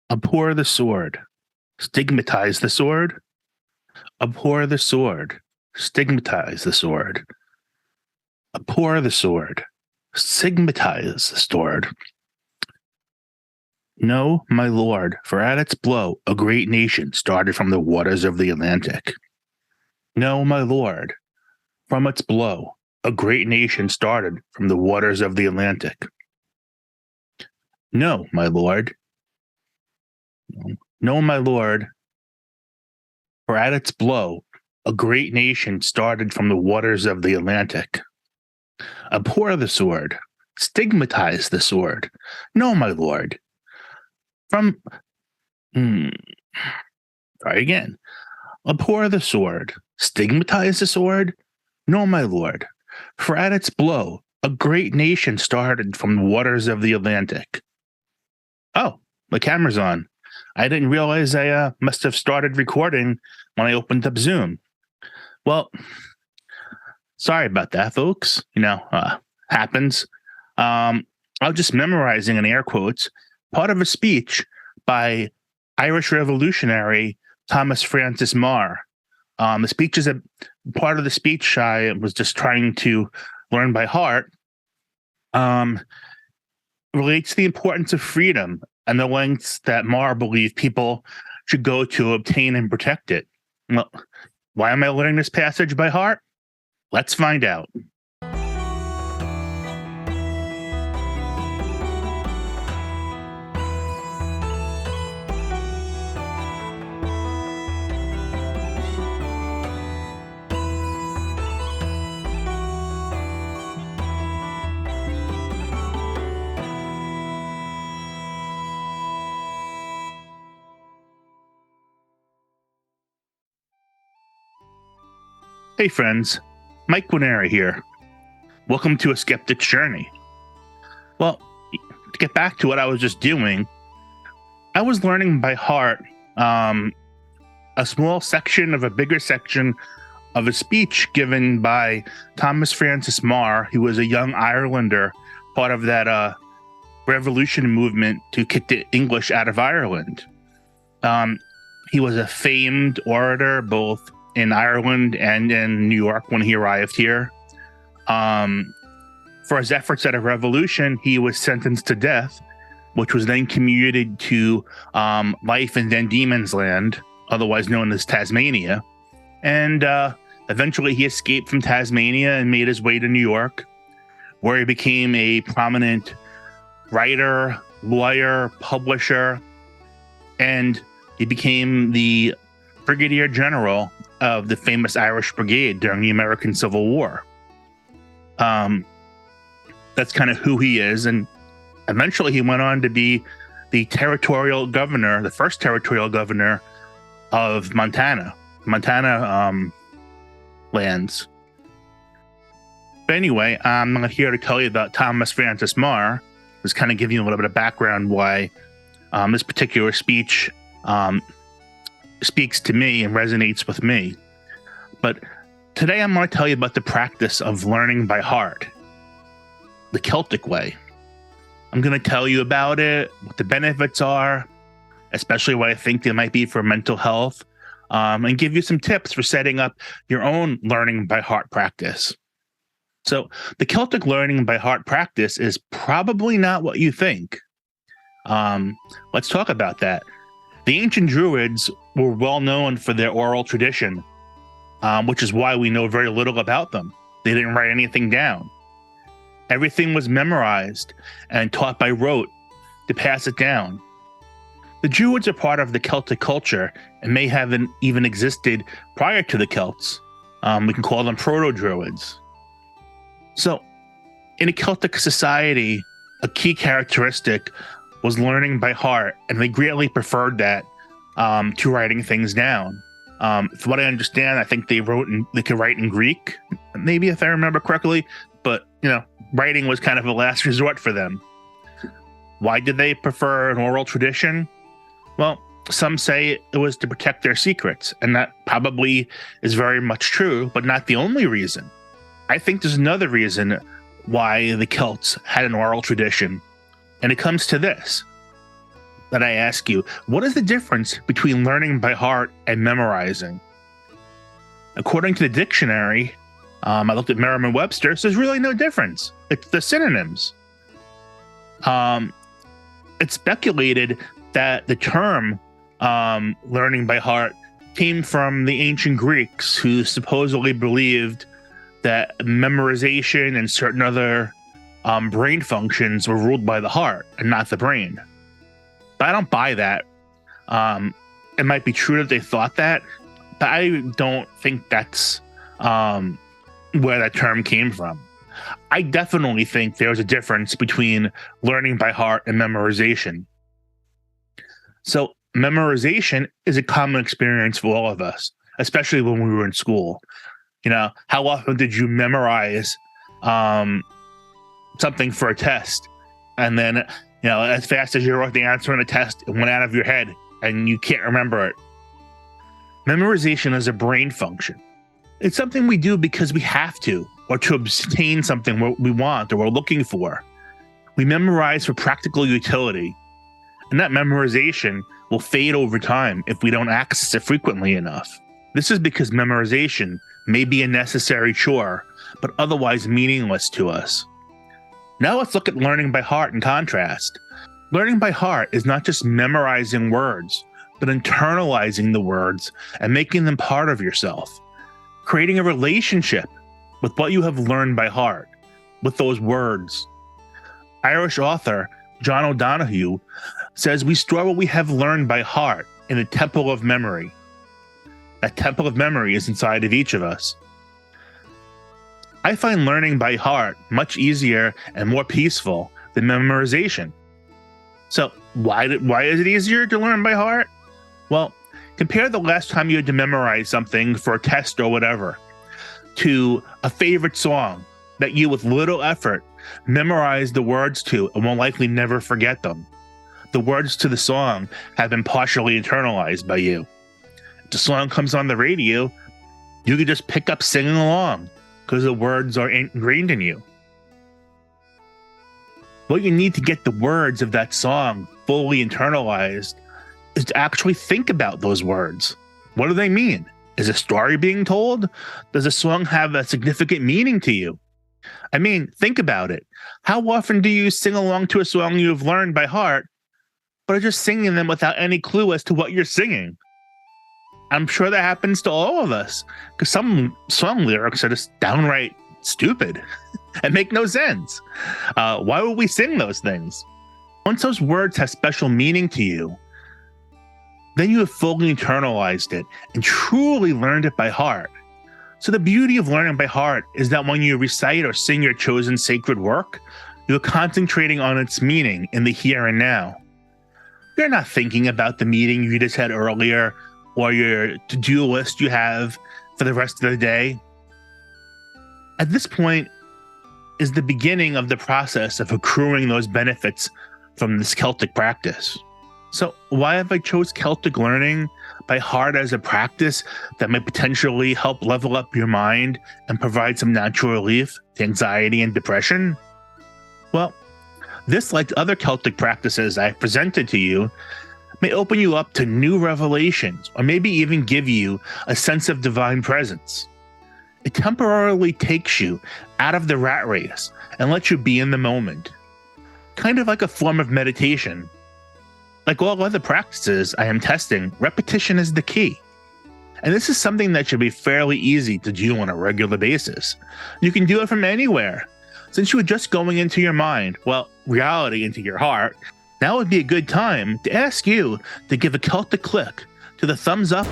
Abhor the sword. Stigmatize the sword. Abhor the sword. Stigmatize the sword. Abhor the sword. Stigmatize the sword. No, my lord, for at its blow a great nation started from the waters of the Atlantic. No, my lord, from its blow a great nation started from the waters of the Atlantic. No, my lord. No, my lord, for at its blow a great nation started from the waters of the Atlantic. Abhor the sword. Stigmatize the sword. No, my lord. From try again. Abhor the sword. Stigmatize the sword. No, my lord. For at its blow, a great nation started from the waters of the Atlantic. Oh, the camera's on. I didn't realize I must have started recording when I opened up Zoom. Well, sorry about that, folks. Happens. I was just memorizing in air quotes part of a speech by Irish revolutionary Thomas Francis Meagher. The speech is a part of the speech I was just trying to learn by heart. Relates to the importance of freedom and the lengths that Meagher believed people should go to obtain and protect it. Well, why am I learning this passage by heart? Let's find out. Hey friends, Mike Guarneri here. Welcome to A Skeptic's Journey. Well, to get back to what I was just doing, I was learning by heart a small section of a bigger section of a speech given by Thomas Francis Meagher, who was a young Irelander, part of that revolution movement to kick the English out of Ireland. He was a famed orator, both in Ireland and in New York when he arrived here. For his efforts at a revolution, he was sentenced to death, which was then commuted to life in Van Diemen's Land, otherwise known as Tasmania. And eventually he escaped from Tasmania and made his way to New York, where he became a prominent writer, lawyer, publisher, and he became the Brigadier General of the famous Irish Brigade during the American Civil War. That's kind of who he is. And eventually he went on to be the territorial governor, the first territorial governor of Montana lands. But anyway, I'm not here to tell you about Thomas Francis Meagher. Just kind of give you a little bit of background why this particular speech speaks to me and resonates with me. But today I'm going to tell you about the practice of learning by heart, the Celtic way. I'm going to tell you about it, what the benefits are, especially what I think they might be for mental health, and give you some tips for setting up your own learning by heart practice. So the Celtic learning by heart practice is probably not what you think. Let's talk about that. The ancient Druids were well known for their oral tradition, which is why we know very little about them. They didn't write anything down. Everything was memorized and taught by rote to pass it down. The Druids are part of the Celtic culture and may have even existed prior to the Celts. We can call them proto-Druids. So, in a Celtic society, a key characteristic was learning by heart, and they greatly preferred that to writing things down. From what I understand, I think they could write in Greek, maybe if I remember correctly, but writing was kind of a last resort for them. Why did they prefer an oral tradition? Well, some say it was to protect their secrets, and that probably is very much true, but not the only reason. I think there's another reason why the Celts had an oral tradition, and it comes to this. that I ask you, what is the difference between learning by heart and memorizing? According to the dictionary, I looked at Merriam-Webster, so there's really no difference. It's the synonyms. It's speculated that the term learning by heart came from the ancient Greeks, who supposedly believed that memorization and certain other brain functions were ruled by the heart and not the brain. But I don't buy that. It might be true that they thought that, but I don't think that's where that term came from. I definitely think there's a difference between learning by heart and memorization. So memorization is a common experience for all of us, especially when we were in school. You know, how often did you memorize something for a test, and then, you know, as fast as you wrote the answer on the test, it went out of your head and you can't remember it? Memorization is a brain function. It's something we do because we have to, or to obtain something we want or we're looking for. We memorize for practical utility, and that memorization will fade over time if we don't access it frequently enough. This is because memorization may be a necessary chore, but otherwise meaningless to us. Now let's look at learning by heart in contrast. Learning by heart is not just memorizing words, but internalizing the words and making them part of yourself. Creating a relationship with what you have learned by heart, with those words. Irish author John O'Donohue says we store what we have learned by heart in the temple of memory. That temple of memory is inside of each of us. I find learning by heart much easier and more peaceful than memorization. So why is it easier to learn by heart? Well, compare the last time you had to memorize something for a test or whatever to a favorite song that you, with little effort, memorized the words to and will likely never forget them. The words to the song have been partially internalized by you. If the song comes on the radio, you can just pick up singing along because the words are ingrained in you. What you need to get the words of that song fully internalized is to actually think about those words. What do they mean? Is a story being told? Does a song have a significant meaning to you? I mean, think about it. How often do you sing along to a song you've learned by heart, but are just singing them without any clue as to what you're singing? I'm sure that happens to all of us, because some song lyrics are just downright stupid and make no sense. Why would we sing those things? Once those words have special meaning to you, then you have fully internalized it and truly learned it by heart. So the beauty of learning by heart is that when you recite or sing your chosen sacred work, you're concentrating on its meaning in the here and now. You're not thinking about the meeting you just had earlier or your to-do list you have for the rest of the day. At this point is the beginning of the process of accruing those benefits from this Celtic practice. So why have I chose Celtic learning by heart as a practice that may potentially help level up your mind and provide some natural relief to anxiety and depression? Well, this, like other Celtic practices I've presented to you, may open you up to new revelations or maybe even give you a sense of divine presence. It temporarily takes you out of the rat race and lets you be in the moment. Kind of like a form of meditation. Like all other practices I am testing, repetition is the key. And this is something that should be fairly easy to do on a regular basis. You can do it from anywhere. Since you were just going into your mind, well, reality into your heart, now would be a good time to ask you to give a Celtic click to the thumbs up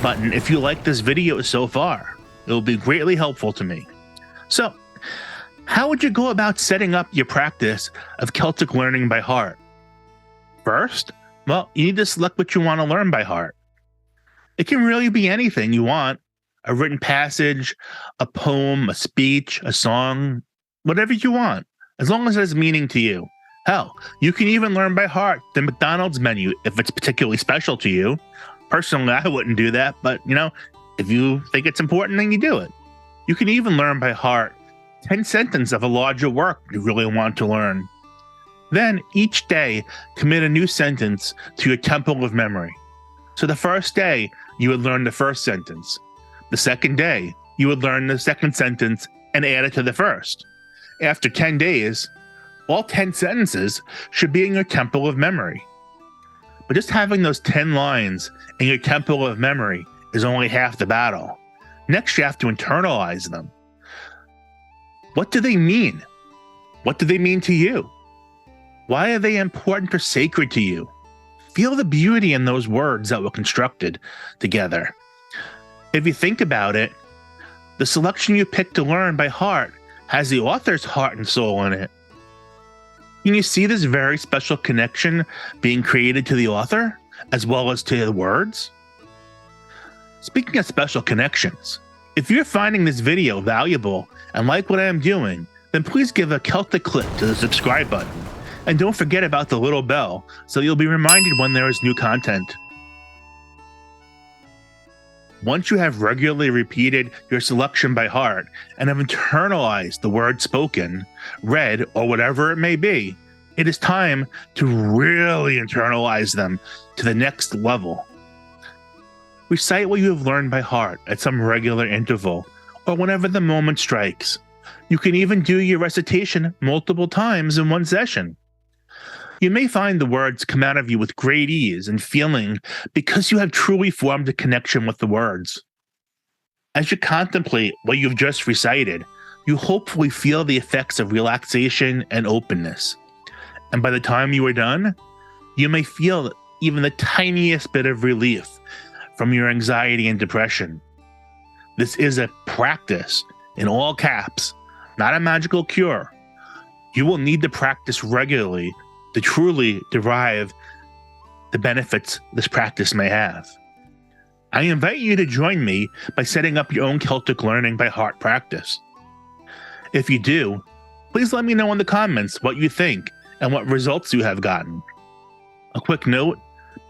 button if you like this video so far. It will be greatly helpful to me. So, how would you go about setting up your practice of Celtic learning by heart? First, well, you need to select what you want to learn by heart. It can really be anything you want: a written passage, a poem, a speech, a song, whatever you want, as long as it has meaning to you. Hell, you can even learn by heart the McDonald's menu if it's particularly special to you. Personally, I wouldn't do that, but if you think it's important, then you do it. You can even learn by heart 10 sentences of a larger work you really want to learn. Then, each day, commit a new sentence to your temple of memory. So the first day, you would learn the first sentence. The second day, you would learn the second sentence and add it to the first. After 10 days, all 10 sentences should be in your temple of memory. But just having those 10 lines in your temple of memory is only half the battle. Next, you have to internalize them. What do they mean? What do they mean to you? Why are they important or sacred to you? Feel the beauty in those words that were constructed together. If you think about it, the selection you picked to learn by heart has the author's heart and soul in it. Can you see this very special connection being created to the author as well as to the words? Speaking of special connections, if you're finding this video valuable and like what I am doing, then please give a Celtic click to the subscribe button. And don't forget about the little bell so you'll be reminded when there is new content. Once you have regularly repeated your selection by heart and have internalized the words spoken, read, or whatever it may be, it is time to really internalize them to the next level. Recite what you have learned by heart at some regular interval, or whenever the moment strikes. You can even do your recitation multiple times in one session. You may find the words come out of you with great ease and feeling because you have truly formed a connection with the words. As you contemplate what you've just recited, you hopefully feel the effects of relaxation and openness. And by the time you are done, you may feel even the tiniest bit of relief from your anxiety and depression. This is a practice, in all caps, not a magical cure. You will need to practice regularly to truly derive the benefits this practice may have. I invite you to join me by setting up your own Celtic learning by heart practice. If you do, please let me know in the comments what you think and what results you have gotten. A quick note,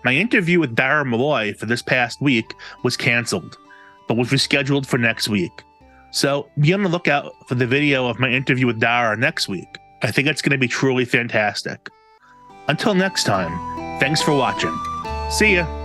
my interview with Dara Malloy for this past week was canceled, but was rescheduled for next week. So be on the lookout for the video of my interview with Dara next week. I think it's going to be truly fantastic. Until next time, thanks for watching. See ya.